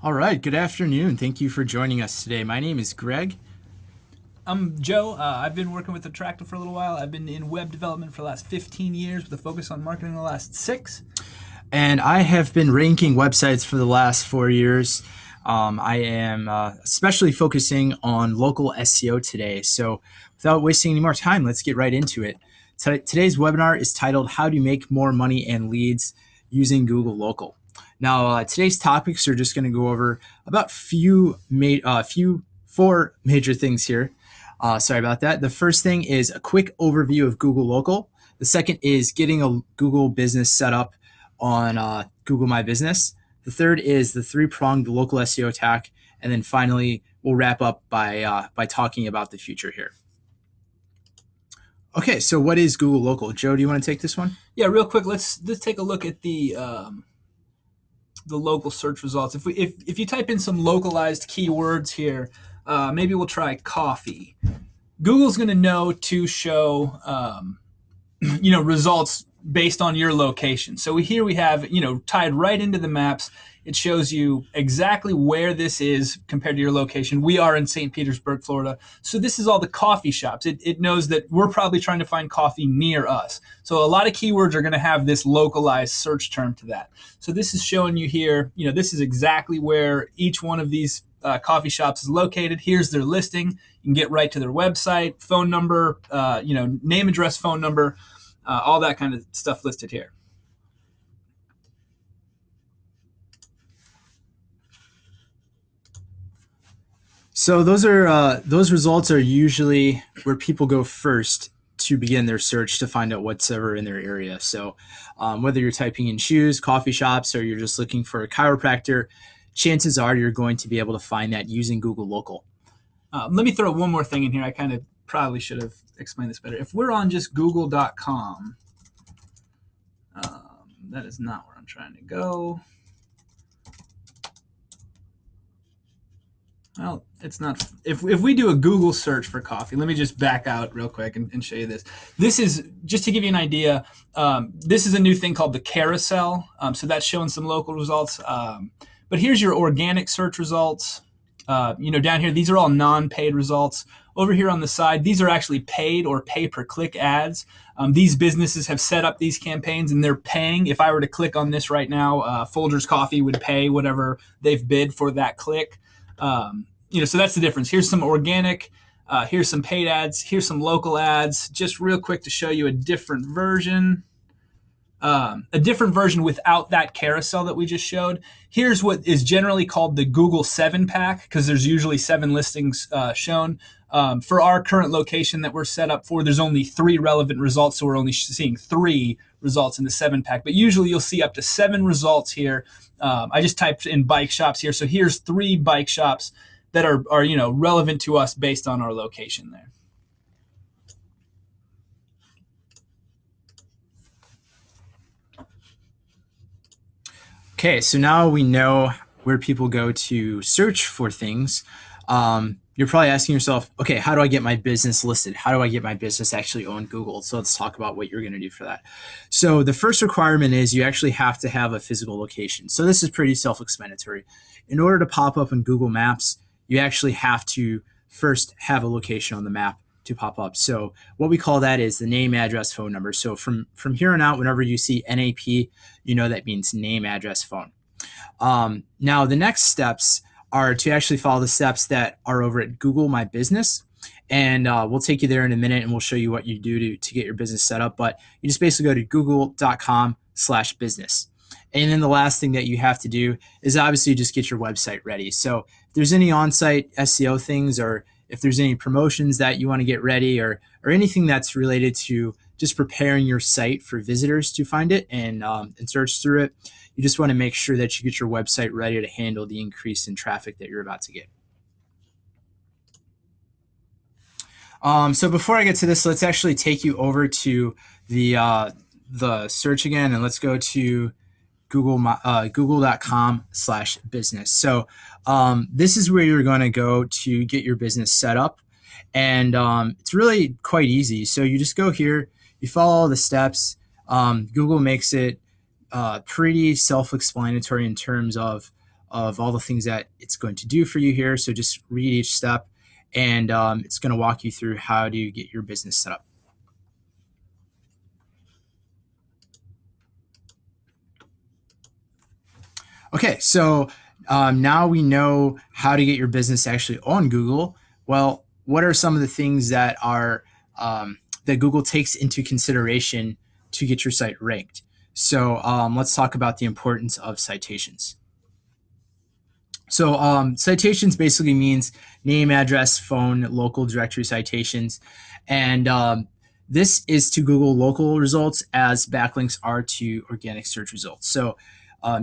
All right, good afternoon. Thank you for joining us today. My name is Greg. I'm Joe. I've been working with Attractive for a little while. I've been in web development for the last 15 years with a focus on marketing the last six. And I have been ranking websites for the last 4 years. I am especially focusing on local SEO today. So, without wasting any more time, let's get right into it. Today's webinar is titled How to Make More Money and Leads Using Google Local. Now, today's topics are just going to go over about four major things here. Sorry about that. The first thing is a quick overview of Google Local. The second is getting a Google business set up on Google My Business. The third is the three-pronged local SEO attack. And then finally, we'll wrap up by talking about the future here. Okay, so what is Google Local? Joe, do you want to take this one? Yeah, real quick, let's take a look at the local search results. If you type in some localized keywords here, maybe we'll try coffee. Google's going to know to show results based on your location. So here we have, tied right into the maps. It shows you exactly where this is compared to your location. We are in St. Petersburg, Florida. So this is all the coffee shops. It knows that we're probably trying to find coffee near us. So a lot of keywords are going to have this localized search term to that. So this is showing you here, this is exactly where each one of these coffee shops is located. Here's their listing. You can get right to their website, phone number, name, address, phone number, all that kind of stuff listed here. So those results are usually where people go first to begin their search to find out what's ever in their area. So whether you're typing in shoes, coffee shops, or you're just looking for a chiropractor, chances are you're going to be able to find that using Google Local. Let me throw one more thing in here. I kind of probably should have explained this better. If we're on just google.com, that is not where I'm trying to go. Well, it's not. If we do a Google search for coffee, let me just back out real quick and show you this. This is just to give you an idea. This is a new thing called the carousel. So that's showing some local results. But here's your organic search results. Down here, these are all non-paid results. Over here on the side, these are actually paid or pay-per-click ads. These businesses have set up these campaigns and they're paying. If I were to click on this right now, Folgers Coffee would pay whatever they've bid for that click. So that's the difference. Here's some organic, here's some paid ads, here's some local ads. Just real quick to show you a different version. Without that carousel that we just showed. Here's what is generally called the Google 7-pack, because there's usually 7 listings shown. For our current location that we're set up for, there's only 3 relevant results, so we're only seeing 3 results in the 7-pack. But usually you'll see up to 7 results here. I just typed in bike shops here, so here's 3 bike shops that are relevant to us based on our location there. Okay, so now we know where people go to search for things. You're probably asking yourself, okay, how do I get my business listed? How do I get my business actually on Google? So let's talk about what you're going to do for that. So the first requirement is you actually have to have a physical location. So this is pretty self-explanatory. In order to pop up in Google Maps, you actually have to first have a location on the map to pop up. So what we call that is the name, address, phone number. So from here on out, whenever you see NAP, that means name, address, phone. Now the next steps are to actually follow the steps that are over at Google My Business. And we'll take you there in a minute and we'll show you what you do to get your business set up. But you just basically go to google.com/business. And then the last thing that you have to do is obviously just get your website ready. So if there's any on-site SEO things, or if there's any promotions that you want to get ready, or anything that's related to just preparing your site for visitors to find it and search through it, you just want to make sure that you get your website ready to handle the increase in traffic that you're about to get. So before I get to this, let's actually take you over to the search again, and let's go to google.com/business. So this is where you're going to go to get your business set up. And it's really quite easy. So you just go here, you follow all the steps. Google makes it pretty self-explanatory in terms of of all the things that it's going to do for you here. So just read each step, and it's going to walk you through how to get your business set up. Okay, so now we know how to get your business actually on Google. Well, what are some of the things that are that Google takes into consideration to get your site ranked? So let's talk about the importance of citations. So citations basically means name, address, phone, local directory citations, and this is to Google local results as backlinks are to organic search results. So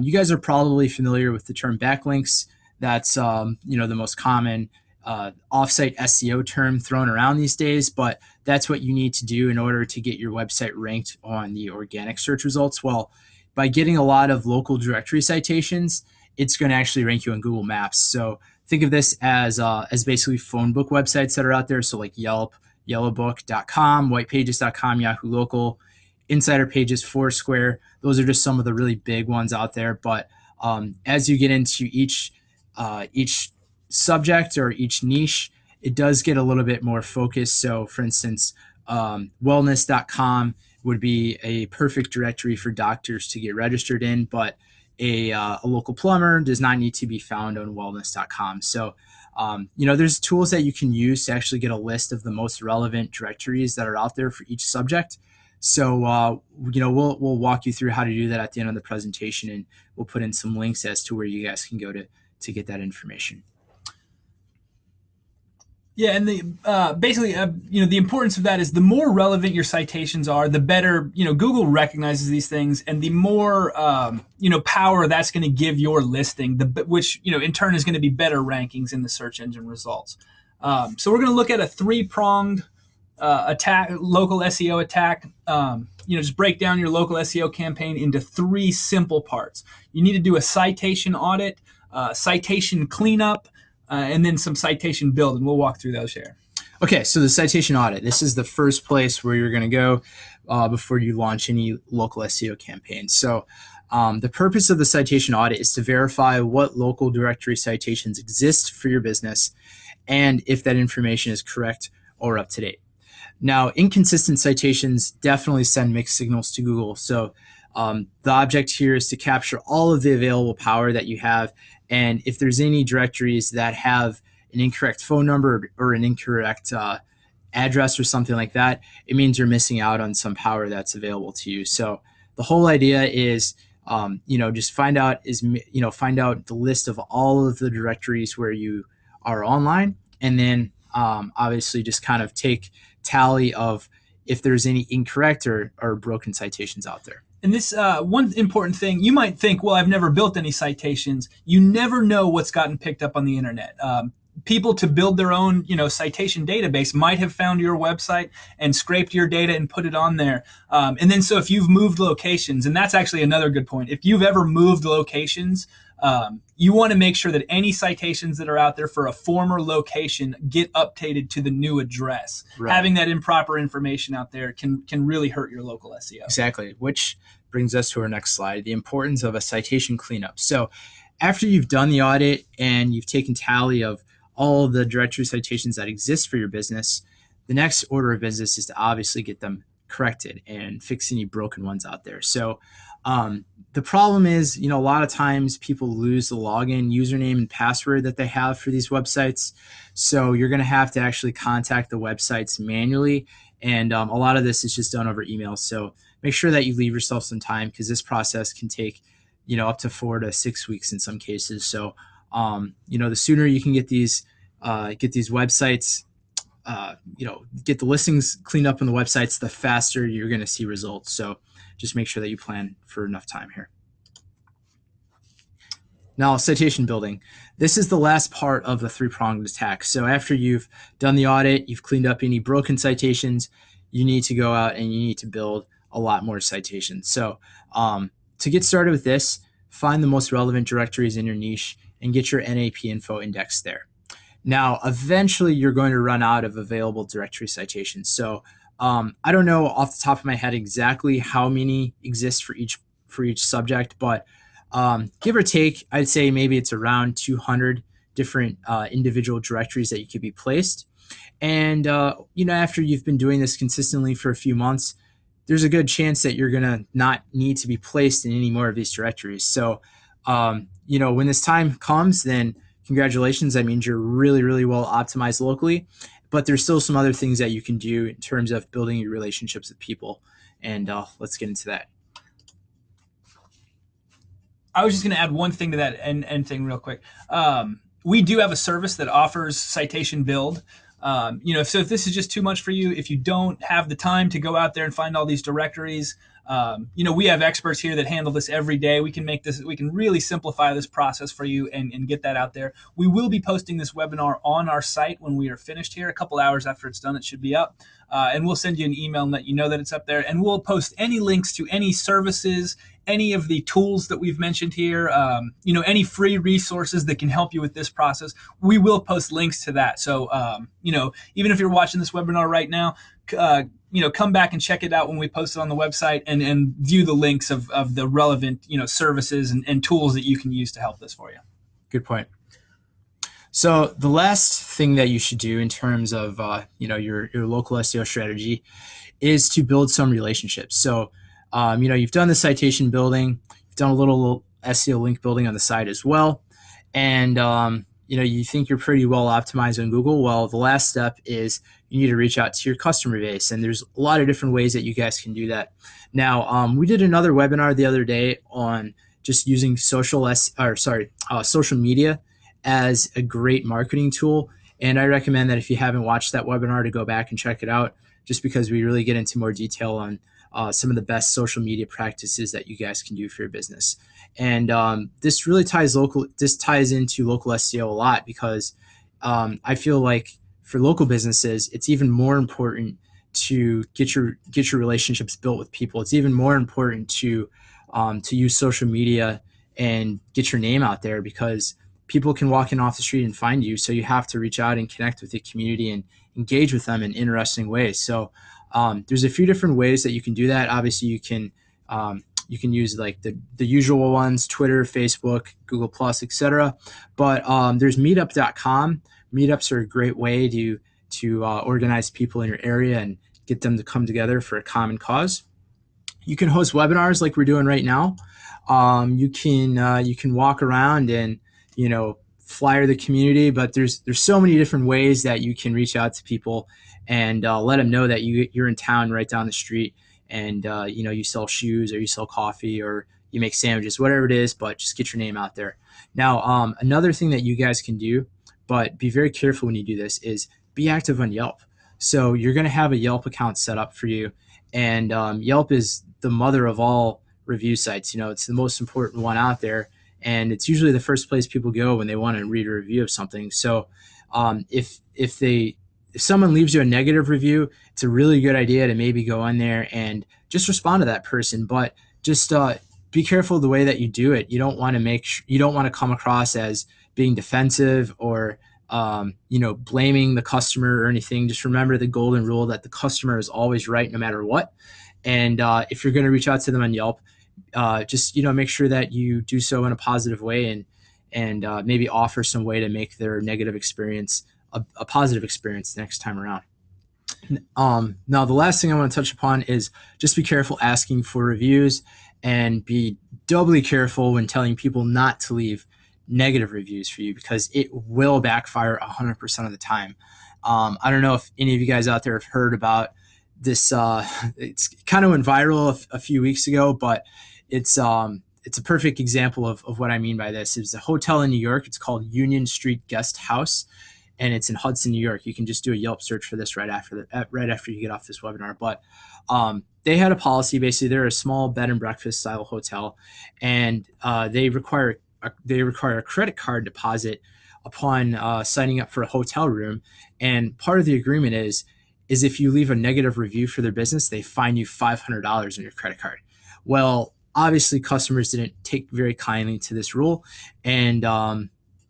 you guys are probably familiar with the term backlinks. That's the most common offsite SEO term thrown around these days, but that's what you need to do in order to get your website ranked on the organic search results. Well, by getting a lot of local directory citations, it's going to actually rank you on Google Maps. So think of this as basically phone book websites that are out there. So like Yelp, Yellowbook.com, Whitepages.com, Yahoo Local, Insider Pages, Foursquare. Those are just some of the really big ones out there. But as you get into each subject or each niche, it does get a little bit more focused. So, for instance, wellness.com would be a perfect directory for doctors to get registered in, but a local plumber does not need to be found on wellness.com. So, there's tools that you can use to actually get a list of the most relevant directories that are out there for each subject. So, we'll walk you through how to do that at the end of the presentation, and we'll put in some links as to where you guys can go to get that information. Yeah, and basically, the importance of that is the more relevant your citations are, the better. Google recognizes these things, and the more power that's going to give your listing, which in turn is going to be better rankings in the search engine results. So we're going to look at a three-pronged attack, local SEO attack. Just break down your local SEO campaign into three simple parts. You need to do a citation audit, citation cleanup, and then some citation build, and we'll walk through those here. Okay, so the citation audit. This is the first place where you're going to go before you launch any local SEO campaign. So the purpose of the citation audit is to verify what local directory citations exist for your business and if that information is correct or up to date. Now, inconsistent citations definitely send mixed signals to Google. So the object here is to capture all of the available power that you have. And if there's any directories that have an incorrect phone number or an incorrect address or something like that, it means you're missing out on some power that's available to you. So the whole idea is, just find out the list of all of the directories where you are online, and then obviously just kind of take tally of if there's any incorrect or broken citations out there. And this one important thing, you might think, well, I've never built any citations. You never know what's gotten picked up on the internet. People to build their own, citation database might have found your website and scraped your data and put it on there. And then so if you've moved locations, and that's actually another good point, if you've ever moved locations, you want to make sure that any citations that are out there for a former location get updated to the new address. Right. Having that improper information out there can really hurt your local SEO. Exactly, which brings us to our next slide, the importance of a citation cleanup. So after you've done the audit and you've taken tally of all of the directory citations that exist for your business, the next order of business is to obviously get them corrected and fix any broken ones out there. So the problem is, a lot of times people lose the login, username, and password that they have for these websites. So you're going to have to actually contact the websites manually. And a lot of this is just done over email. So make sure that you leave yourself some time, because this process can take, up to 4 to 6 weeks in some cases. So, the sooner you can get these websites, get the listings cleaned up on the websites, the faster you're going to see results. So just make sure that you plan for enough time here. Now, citation building. This is the last part of the three-pronged attack. So after you've done the audit, you've cleaned up any broken citations, you need to go out and you need to build a lot more citations. So to get started with this, find the most relevant directories in your niche and get your NAP info index there. Now, eventually you're going to run out of available directory citations. So I don't know off the top of my head exactly how many exist for each subject, but Give or take, I'd say maybe it's around 200 different individual directories that you could be placed. And after you've been doing this consistently for a few months, there's a good chance that you're gonna not need to be placed in any more of these directories. So, when this time comes, then congratulations. That means you're really, really well optimized locally. But there's still some other things that you can do in terms of building your relationships with people. And let's get into that. I was just going to add one thing to that end thing real quick. We do have a service that offers citation build. So if this is just too much for you, if you don't have the time to go out there and find all these directories, we have experts here that handle this every day. We can really simplify this process for you and get that out there. We will be posting this webinar on our site when we are finished here. A couple hours after it's done, it should be up. And we'll send you an email and let you know that it's up there. And we'll post any links to any services, any of the tools that we've mentioned here, any free resources that can help you with this process. We will post links to that. So, even if you're watching this webinar right now, come back and check it out when we post it on the website and view the links of the relevant, services and tools that you can use to help this for you. Good point. So the last thing that you should do in terms of your local SEO strategy is to build some relationships. So you've done the citation building, you've done a little SEO link building on the site as well, and you think you're pretty well optimized on Google. Well, the last step is you need to reach out to your customer base, and there's a lot of different ways that you guys can do that. Now, we did another webinar the other day on just using social media as a great marketing tool. And I recommend that if you haven't watched that webinar to go back and check it out, just because we really get into more detail on some of the best social media practices that you guys can do for your business. And this really ties into local SEO a lot, because I feel like for local businesses, it's even more important to get your relationships built with people. It's even more important to use social media and get your name out there, because people can walk in off the street and find you. So you have to reach out and connect with the community and engage with them in interesting ways. So there's a few different ways that you can do that. Obviously, you can use like the usual ones: Twitter, Facebook, Google Plus, etc. But there's Meetup.com. Meetups are a great way to organize people in your area and get them to come together for a common cause. You can host webinars like we're doing right now. You can walk around and flyer the community, but there's so many different ways that you can reach out to people and let them know that you're in town right down the street, and you sell shoes, or you sell coffee, or you make sandwiches, whatever it is, but just get your name out there. Now, another thing that you guys can do, but be very careful when you do this, is be active on Yelp. So you're going to have a Yelp account set up for you, and Yelp is the mother of all review sites. It's the most important one out there, and it's usually the first place people go when they want to read a review of something. So if someone leaves you a negative review, it's a really good idea to maybe go in there and just respond to that person. But just be careful the way that you do it. You don't want to come across as being defensive or blaming the customer or anything. Just remember the golden rule that the customer is always right no matter what. And if you're going to reach out to them on Yelp, just make sure that you do so in a positive way, and maybe offer some way to make their negative experience a positive experience the next time around. Now, the last thing I want to touch upon is just be careful asking for reviews, and be doubly careful when telling people not to leave negative reviews for you, because it will backfire 100% of the time. I don't know if any of you guys out there have heard about this. It's kind of went viral a few weeks ago, but it's a perfect example of what I mean by this. It's a hotel in New York. It's called Union Street Guest House, and it's in Hudson, New York. You can just do a Yelp search for this right after you get off this webinar. But they had a policy. Basically, they're a small bed and breakfast style hotel, and they require a credit card deposit upon signing up for a hotel room. And part of the agreement is if you leave a negative review for their business, they fine you $500 on your credit card. Well, obviously, customers didn't take very kindly to this rule, and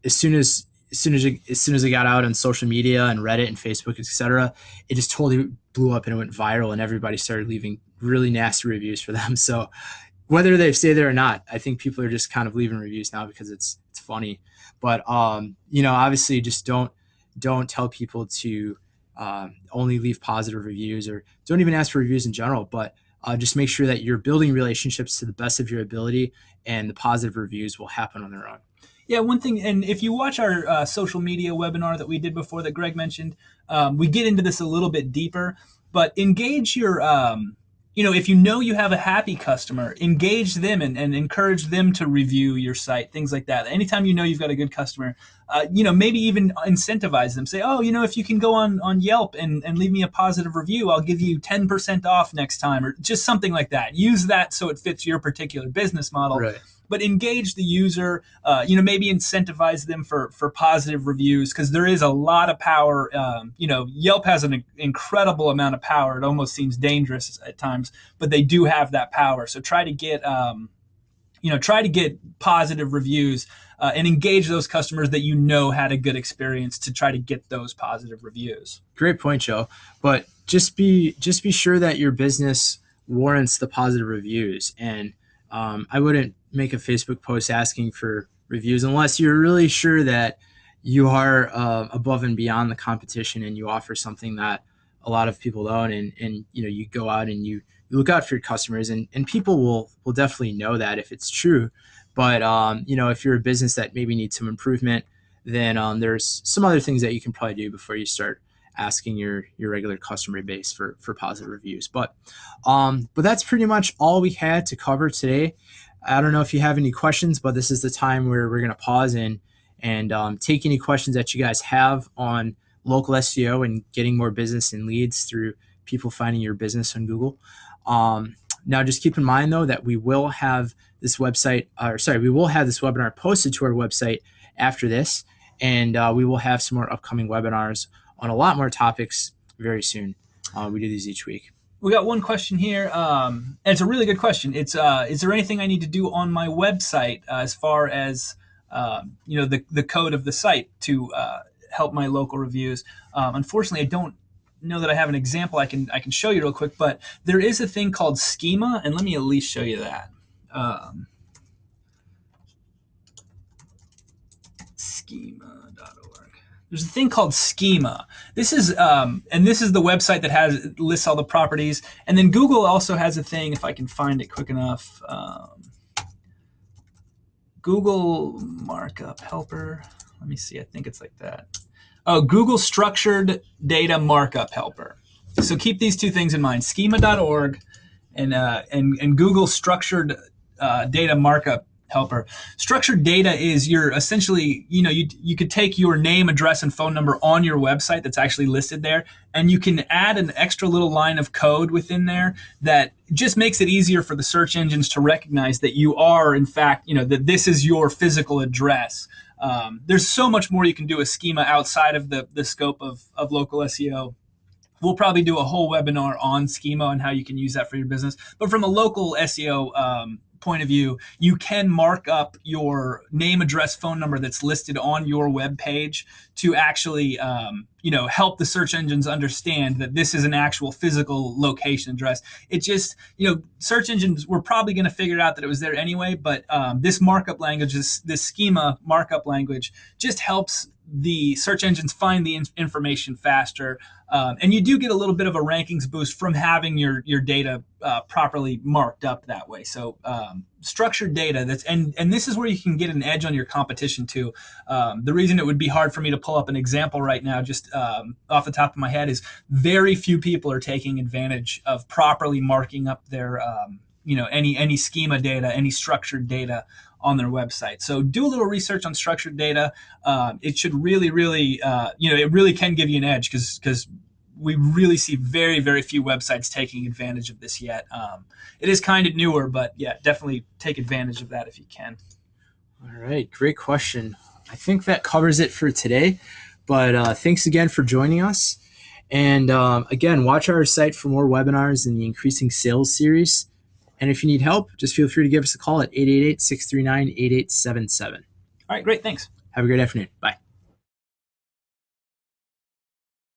as soon as it got out on social media and Reddit and Facebook, etc., it just totally blew up and it went viral, and everybody started leaving really nasty reviews for them. So whether they stay there or not, I think people are just kind of leaving reviews now because it's funny. But obviously, just don't tell people to only leave positive reviews, or don't even ask for reviews in general. But just make sure that you're building relationships to the best of your ability, and the positive reviews will happen on their own. Yeah, one thing, and if you watch our social media webinar that we did before that Greg mentioned, we get into this a little bit deeper, but engage your, if you know you have a happy customer, engage them and encourage them to review your site, things like that. Anytime you know you've got a good customer, maybe even incentivize them. Say, oh, if you can go on Yelp and leave me a positive review, I'll give you 10% off next time, or just something like that. Use that so it fits your particular business model. Right. But engage the user, maybe incentivize them for positive reviews, because there is a lot of power. Yelp has an incredible amount of power. It almost seems dangerous at times, but they do have that power. So try to get positive reviews and engage those customers that had a good experience to try to get those positive reviews. Great point, Joe. But just be sure that your business warrants the positive reviews. And I wouldn't make a Facebook post asking for reviews unless you're really sure that you are above and beyond the competition, and you offer something that a lot of people don't. And you go out and you look out for your customers, and people will definitely know that if it's true. But if you're a business that maybe needs some improvement, then there's some other things that you can probably do before you start asking your regular customer base for positive reviews. But that's pretty much all we had to cover today. I don't know if you have any questions, but this is the time where we're going to pause and take any questions that you guys have on local SEO and getting more business and leads through people finding your business on Google. Now, just keep in mind, though, that we will have this webinar posted to our website after this, and we will have some more upcoming webinars on a lot more topics very soon. We do these each week. We got one question here, and it's a really good question. It's is there anything I need to do on my website as far as the code of the site to help my local reviews? Unfortunately, I don't know that I have an example I can show you real quick, but there is a thing called schema, and let me at least show you that. Schema.org. There's a thing called schema. This is the website that lists all the properties. And then Google also has a thing, if I can find it quick enough, Google Markup Helper. Let me see. I think it's like that. Oh, Google Structured Data Markup Helper. So keep these two things in mind: schema.org and Google Structured Data Markup Helper. Structured data is your essentially, you could take your name, address, and phone number on your website that's actually listed there, and you can add an extra little line of code within there that just makes it easier for the search engines to recognize that you are, in fact, that this is your physical address. There's so much more you can do with schema outside of the scope of local SEO. We'll probably do a whole webinar on schema and how you can use that for your business. But from a local SEO point of view, you can mark up your name, address, phone number that's listed on your web page to actually help the search engines understand that this is an actual physical location address. It just, search engines were probably going to figure out that it was there anyway, but this markup language, this schema markup language, just helps the search engines find the information faster. And you do get a little bit of a rankings boost from having your data properly marked up that way. So structured data, and this is where you can get an edge on your competition too. The reason it would be hard for me to pull up an example right now, just off the top of my head, is very few people are taking advantage of properly marking up their any schema data, any structured data on their website. So do a little research on structured data. It should really, it really can give you an edge, because we really see very, very few websites taking advantage of this yet. It is kind of newer, but yeah, definitely take advantage of that if you can. All right, great question. I think that covers it for today, but thanks again for joining us. And again, watch our site for more webinars in the Increasing Sales series. And if you need help, just feel free to give us a call at 888-639-8877. All right, great. Thanks. Have a great afternoon. Bye.